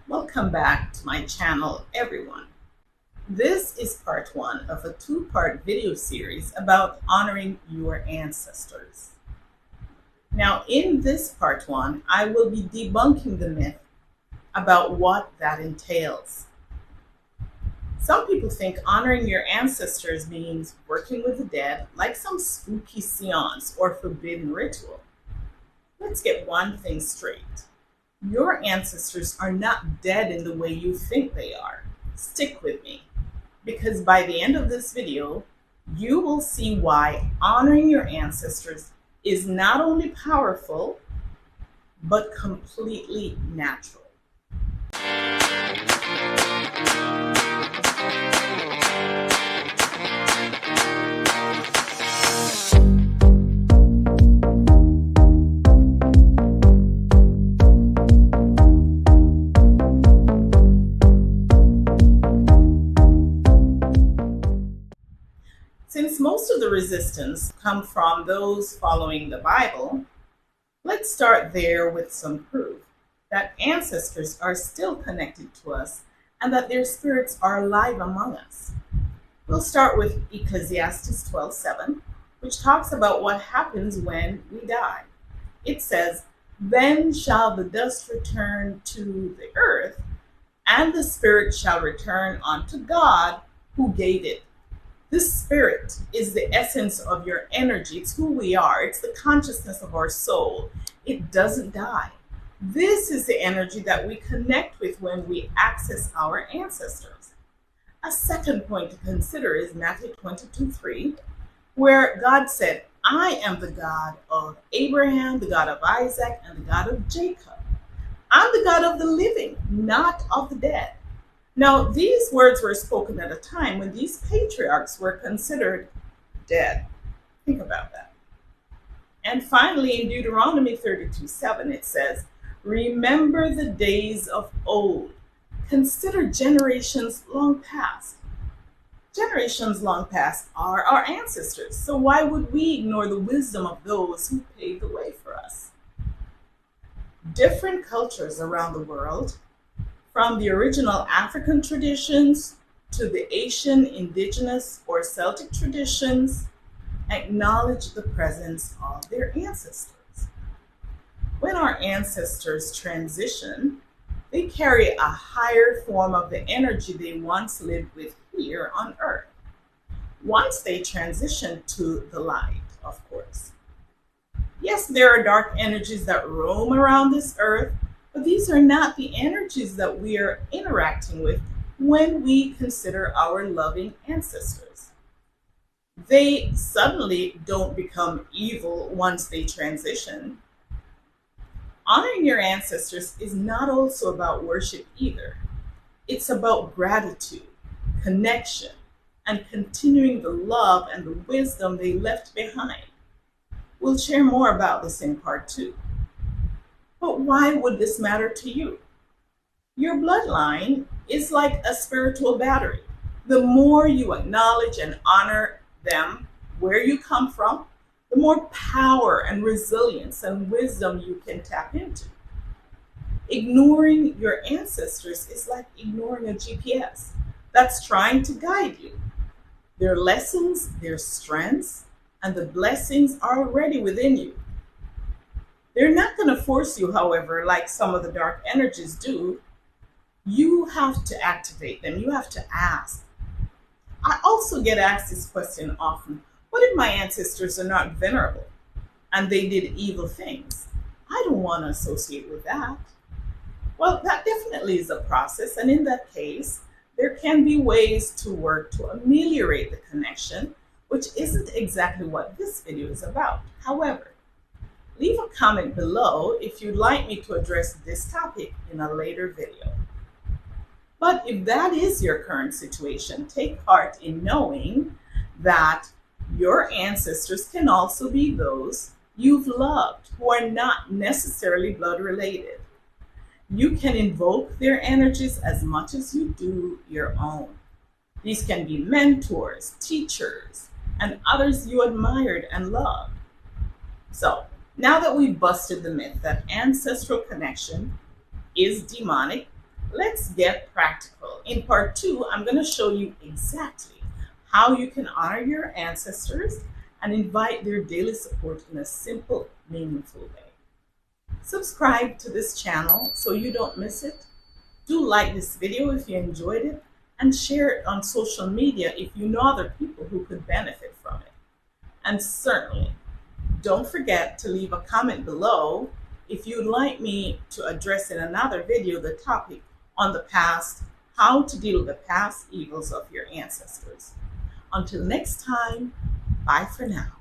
Welcome back to my channel, everyone. This is part one of a two-part video series about honoring your ancestors. Now, in this part one, I will be debunking the myth about what that entails. Some people think honoring your ancestors means working with the dead like some spooky seance or forbidden ritual. Let's get one thing straight. Your ancestors are not dead in the way you think they are. Stick with me, because by the end of this video, you will see why honoring your ancestors is not only powerful, but completely natural. Since most of the resistance come from those following the Bible, let's start there with some proof that ancestors are still connected to us and that their spirits are alive among us. We'll start with Ecclesiastes 12:7, which talks about what happens when we die. It says, "Then shall the dust return to the earth, and the spirit shall return unto God who gave it." This spirit is the essence of your energy. It's who we are. It's the consciousness of our soul. It doesn't die. This is the energy that we connect with when we access our ancestors. A second point to consider is Matthew 22:3, where God said, "I am the God of Abraham, the God of Isaac, and the God of Jacob. I'm the God of the living, not of the dead." Now, these words were spoken at a time when these patriarchs were considered dead. Think about that. And finally, in Deuteronomy 32:7, it says, "Remember the days of old. Consider generations long past." Generations long past are our ancestors. So why would we ignore the wisdom of those who paved the way for us? Different cultures around the world, from the original African traditions to the Asian, indigenous, or Celtic traditions, acknowledge the presence of their ancestors. When our ancestors transition, they carry a higher form of the energy they once lived with here on Earth. Once they transition to the light, of course. Yes, there are dark energies that roam around this earth, but these are not the energies that we are interacting with when we consider our loving ancestors. They suddenly don't become evil once they transition. Honoring your ancestors is not also about worship either. It's about gratitude, connection, and continuing the love and the wisdom they left behind. We'll share more about this in part two. But why would this matter to you? Your bloodline is like a spiritual battery. The more you acknowledge and honor them where you come from, the more power and resilience and wisdom you can tap into. Ignoring your ancestors is like ignoring a GPS that's trying to guide you. Their lessons, their strengths, and the blessings are already within you. They're not going to force you, however, like some of the dark energies do. You have to activate them. You have to ask. I also get asked this question often. What if my ancestors are not venerable and they did evil things? I don't want to associate with that. Well, that definitely is a process. And in that case, there can be ways to work to ameliorate the connection, which isn't exactly what this video is about. However, leave a comment below if you'd like me to address this topic in a later video. But if that is your current situation, take heart in knowing that your ancestors can also be those you've loved who are not necessarily blood related. You can invoke their energies as much as you do your own. These can be mentors, teachers, and others you admired and loved. So, now that we've busted the myth that ancestral connection is demonic, let's get practical. In part 2, I'm going to show you exactly how you can honor your ancestors and invite their daily support in a simple, meaningful way. Subscribe to this channel so you don't miss it. Do like this video if you enjoyed it, and share it on social media if you know other people who could benefit from it. And certainly, don't forget to leave a comment below if you'd like me to address in another video the topic on the past, how to deal with the past evils of your ancestors. Until next time, bye for now.